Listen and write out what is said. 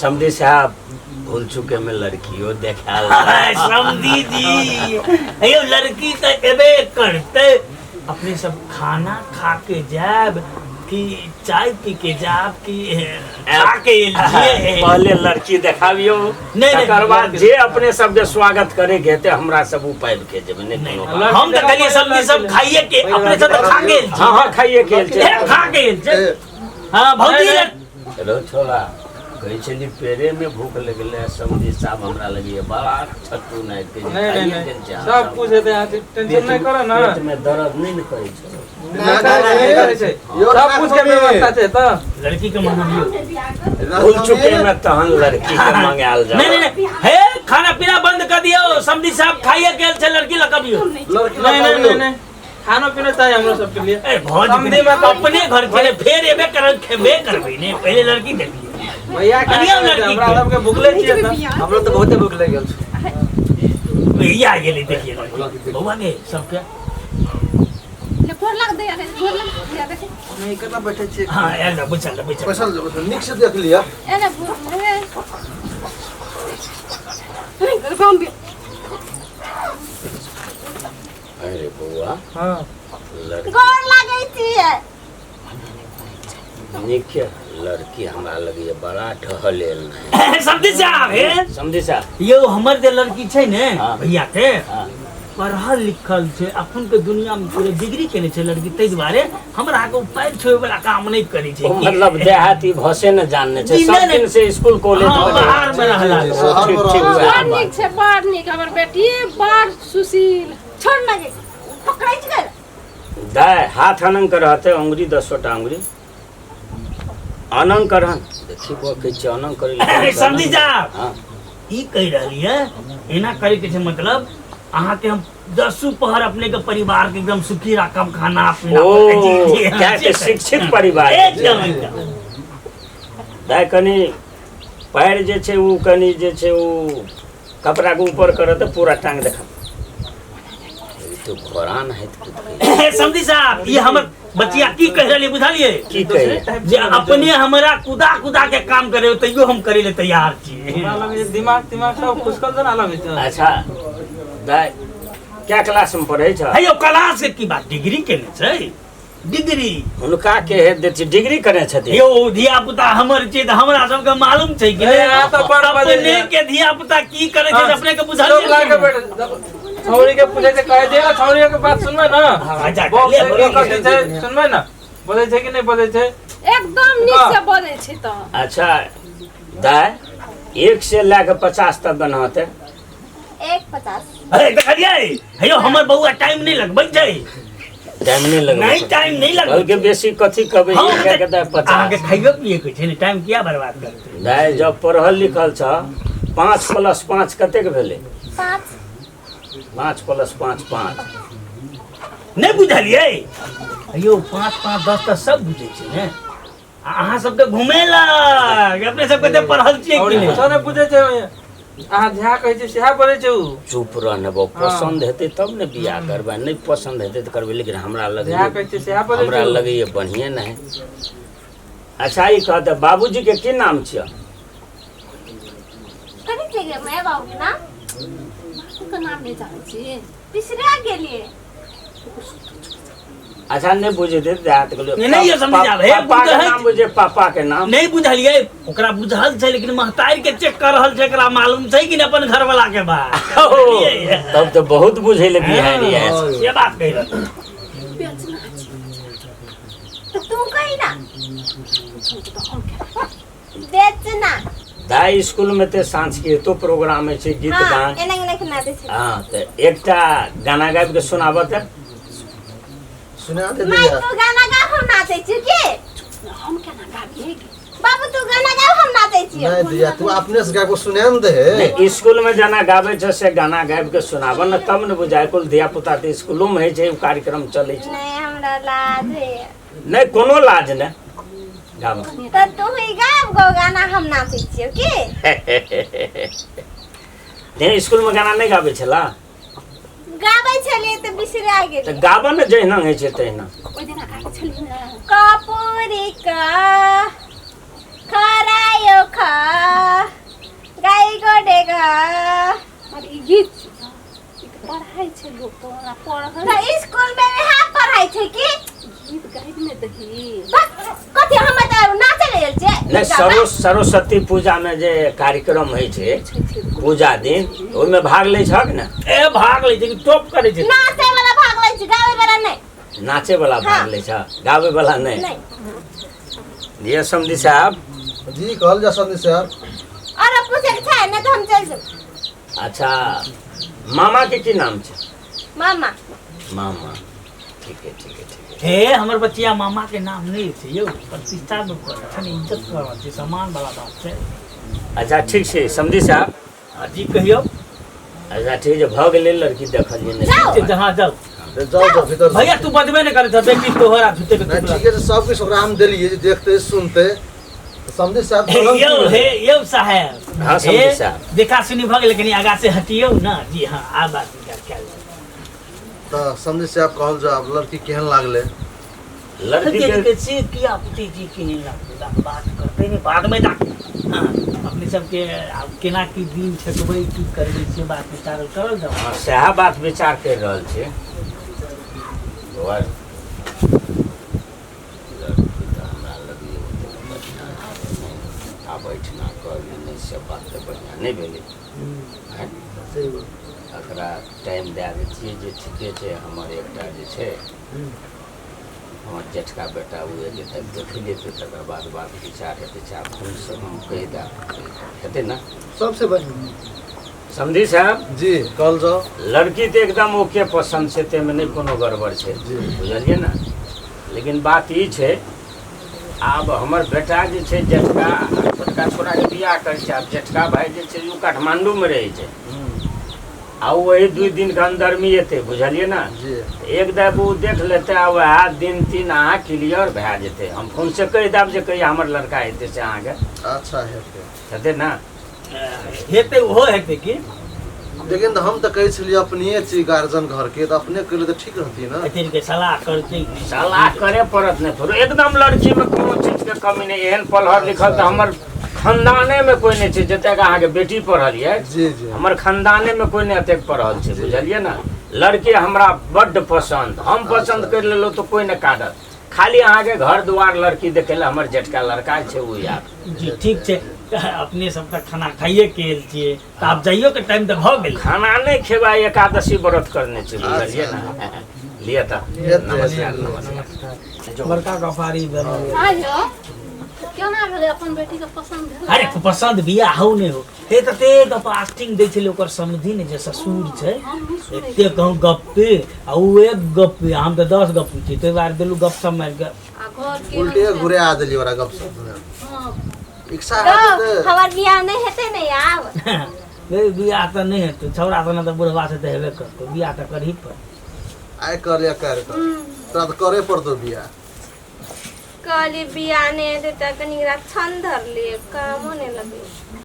समझी साहब भूल चुके में लड़कियों देखा समझी जी अयो लड़की तो एबे करते अपने सब खाना खा के जाब कि चाय पी के जाब कि खा के लिए पहले लड़की देखाबियो तकर बाद जे अपने सब के स्वागत करे के ते हमरा सब उपाय के जेबे नहीं हम तो कहलिए सब्जी सब खाइए के अपने सब तो खा के हां खाइए के खा के हां भौजी चलो छोला कही चली पेरे में भूख लगले समझी साहब हमरा लगी बड़ा छट्टू नहीं के सब कुछ है टेंशन नहीं करो ना पेट में दर्द नहीं न करे छै सब कुछ के व्यवस्था छै त लड़की के मंगाइयो भूल चुके में तहन लड़की के मंगाल जा नहीं हे खाना पीना बंद कर दियो समझी साहब खाइए गेल छै लड़की लगाबियो नहीं खाना पीना चाहिए हमरा सब के लिए समझी में अपने घर के फेर एबे खेबे करबे ने पहले लड़की देखिए भैया हमरा सब के भूखले छियै त हमरा तो बहुते भूख लग गेल छै भैया गेली देखिए बउआ के सब के ले फोन लग दे देखे नहीं कतना बैठे छियै हां एला बुझल निक से देख लिया एने कम भी अरे बउआ हां गोर लागै छियै निक लड़की हमरा लगी बड़ा ढहलेल नहीं समझी साहब यो हमर जे लड़की छै ने भैया के हां पढ़ल लिखल छै अपन के दुनिया में पूरे डिग्री केने छै लड़की तै दुआरे हमरा के उपाय छोय वाला काम नहीं करै छै मतलब देहाती भाषा न जानने छै सब दिन से स्कूल कॉलेज बाहर में रहला ठीक छै बड़ नीक हमर बेटी बड़ सुशील छोड़ लगे पकड़ै छै दाय हाथ अनंग कर रहते अंगुरी 10टा अंगुरी अनंग करहन देखी को के अनंग करे समझी जा हां ई कह रहलिए एना करे के छै मतलब अहाँ के हम 10 पहर अपने के परिवार के एकदम सुखी रकम खाना पीना क्या के शिक्षित परिवार एकदम दाय कनी पैर जे छै उ कनी जे छै उ कपड़ा के ऊपर करत पूरा टांग देखा तो घोरान है समझी साहब ये हमर बच्चिया की कह रहली बुझलिए की कहे जे अपने हमरा कुदा कुदा के काम करे तइयो हम करे ले तैयार छी हमरा लगे दिमाग सब खुशकल जना लगे छै अच्छा दाय क्या क्लास में पढ़ै छ हेयो क्लास के की बात डिग्री केने छै डिग्री हुनका के हे देती डिग्री करे छथि यो धिया पुता हमर छै त हमरा सब के मालूम छै कि अपने के धिया पुता की करे छै अपने के बुझल छौरी के पूछे से कह दे छौरी के बात सुनबे ना सुनबे ना बोले छै कि नहीं बोले छै एकदम नीक से बोले छै त अच्छा दाय 1 से लेके 50 तक गनहते 150 अरे देखलिए हेयो हमर बउआ टाइम नहीं लगबै छै टाइम नहीं लगबै नहीं टाइम नहीं लगबै बल्कि बेसी कथि कहबै के कहता 50 आगे खाइयो पिए के छै टाइम किया बर्बाद करते दाय जब पढ़ल लिखल छ 5 + 5 कते के भेलै 5 5 + 5 5 नहीं बुझलिए अयो 5 5 10 तक सब बुझे छै ने अहाँ सब के घुमेला अपने सब के पढ़ल छियै कि नहीं सब बुझे छै अहाँ ध्यान कहै छै सेहा बोले छै चुप रहने बो पसंद हेतै तब ने बियाह करबै नहीं पसंद हेतै त करबै लेकिन हमरा लगे ध्यान कहै छै सेहा बोले हमरा लगे ये बढ़िया नहीं अच्छा ई कहते बाबूजी के की नाम छियै कनी जगह मैं बाबू ना का नाम नहीं जाने छी बिसरा गेलिए अच्छा नहीं बुझे दे देहात के लोग नहीं ये समझ आवे पापा के नाम बुझे पापा के नाम नहीं बुझलिए ओकरा बुझल छै लेकिन महतारी के चेक कर रहल छै एकरा मालूम छै कि अपन घर वाला के बात तब तो बहुत बुझे ले बिहारी है ये बात कह रहा तो तू कही ना बेचना दाई स्कूल में ते सांस्कृतिक प्रोग्राम है गीत गान एना एना खनाते छै हां त एकटा गाना गाबि के सुनाबत सुना दे मैं तो गाना गा हम नाचै छी के हम केना गाबिए बाबू तू गाना गा हम नाचै छी नहीं दिया तू अपने से गाबो सुनाम दे स्कूल में जाना गाबे छ से गाना गाबि के सुनाब न तब न बुझाय कुल धिया पुता ते स्कूलो में है छै कार्यक्रम चलै छै नहीं हमरा लाज है नहीं कोनो लाज न गाब त तू ही गाब गो गाना हम नाचै छी के ने स्कूल में गाना नहीं गाबे छला गाबै छलिए त बिसरा गेल त गाबन न जहिना है छै तहिना ओइ दिना गाबै छलिए ना कपूरी का खरायो खा के गोपना पढ़ तो स्कूल में वहाँ पढ़ाई छे कि गीत गाइत में दही कथि हम त नाचे लेल छे नहीं सरस्वती पूजा में जे कार्यक्रम है छे पूजा दिन ओहिमे भाग ले छक ने ए भाग ले छै कि टॉप करे छै नाचे वाला भाग लै छी गावे वाला नहीं नाचे वाला भाग ले छ गावे वाला नहीं नहीं ये समझी साहब जी कहल जा समझी साहब और पूछे के छै नहीं तो हम चल जाऊ अच्छा मामा के की नाम छे मामा मामा ठीक है ठीक है ठीक है हे हमर बच्चिया मामा के नाम नहीं छै यौ प्रतिष्ठा में छै इज्जत करवा छै सम्मान वाला बात छै अच्छा ठीक छै समझी साहब जी कहियो अच्छा ठीक है भऽ गेलै लड़की देखल जे जाओ। नहीं जहाँ जाओ जाओ भीतर भैया तू बजबे नहीं करे था बेटी तोहरा झूठे के नहीं ठीक है सब कुछ ओकरा हम देलिए देखते सुनते समझी साहब यौ साहब हाँ, समझी साहब। देखा सुनी भऽ गेल कनी आगा से हटियौ ना जी हाँ आ बात विचार कयल जाय तो समझी साहब कहल जा लड़की केहन लागले लड़की के के से किया पुती जी की नहीं लगता बात करते नहीं बाद में जा हाँ, अपने सबके आब केना की दिन ठकबै की करबै से बात विचार करल जाओ हाँ, सएह बात विचार कर रहल छै और लड़की तऽ हमरा लगे ओतेक बढ़िआँ नहि आब एहिठिना कहलियै नहि से बात तऽ बढ़िआँ नहि भेलै हैं? एकरा टाइम दए दै छियै जे ठीके छै हमर एकटा जे छै हमर जेठका बेटा ओ जे तक देख लेतै तकर बाद बात विचार हेतै चाहे फोनसँ हम कहि देब हेतै ने सबसे बढ़िया समझी साहब जी कहल जाओ लड़की तो एकदम ओके पसंद छै ताहिमे नहि कोनो गड़बड़ छै बुझलियै ने लेकिन बात ई छै आब हमर बेटा जे छै जेठका छोटका छोराके बियाह करै छै आब जेठका भाइ जे छै ओ काठमाण्डूमे रहै छै आ वही 2 दिन के अंदर में एते बुझलिए ना जी एक दाब वो देख लेते आ वह दिन 3 अहाँ क्लियर भए जेते हम फोन से कहि देब जे कहिया हमर लड़का हेते से अहाँ के अच्छा हेतै हेते ना हेतै ओहो हेतै की लेकिन तो हम तो कहे छलिए अपने छी गार्जियन घर के तो अपने कइले तो ठीक रहती ना एथिन के सलाह करतै सलाह करे पड़त नहीं थोड़ो एकदम लड़की में कोनो चीज के कमी नहीं एहन पढ़ल लिखल तो हमर खानदाने में कोई नहीं छै जतेक अहाँ के बेटी पढ़ल है जी जी हमर खानदाने में कोई नहीं एतेक पढ़ल छै बुझलिए ना लड़की हमरा बड्ड पसंद हम पसंद कर लेलो तो कोई नहीं काटत खाली अहाँ के घर द्वार लड़की देखे ला हमर जेठका लड़का छै वो यार जी ठीक छै अपने सब तक खाना खाइए के आयल छियै तऽ आब जाइयो के टाइम तऽ भऽ गेल खाना नहीं खेबा एकादशी व्रत करने छै बुझलिए ना लिए त नमस्कार नमस्कार बड़का कफारी बनल आयो केना भेलै अपन बेटी के पसंद भेलै अरे पसंद बियाह हौ नहि हो हे तऽ ते गपास्टिंग दै छलै ओकर समधी ने जे ससुर छै एते कहूँ गप्पे आ ओ एक गप्पे हम तऽ 10 गप पूछे ताहि दुआरे देलू गप सब मारि के आ घर के उल्टे घुरे आ देली ओरा गप सब हां इच्छा तो हेतै हमार बियाह नहीं हेते नहीं आब बियाह तऽ नहि हेतै छौड़ा तऽ तऽ बुढ़वा से तऽ हेबे करतौ बियाह तऽ करही पर आइ कर या कर तोरा तो करे पड़तो बियाह कहली बियाह नहीं हेते त कनी छन धर लिए कामो नहीं लगे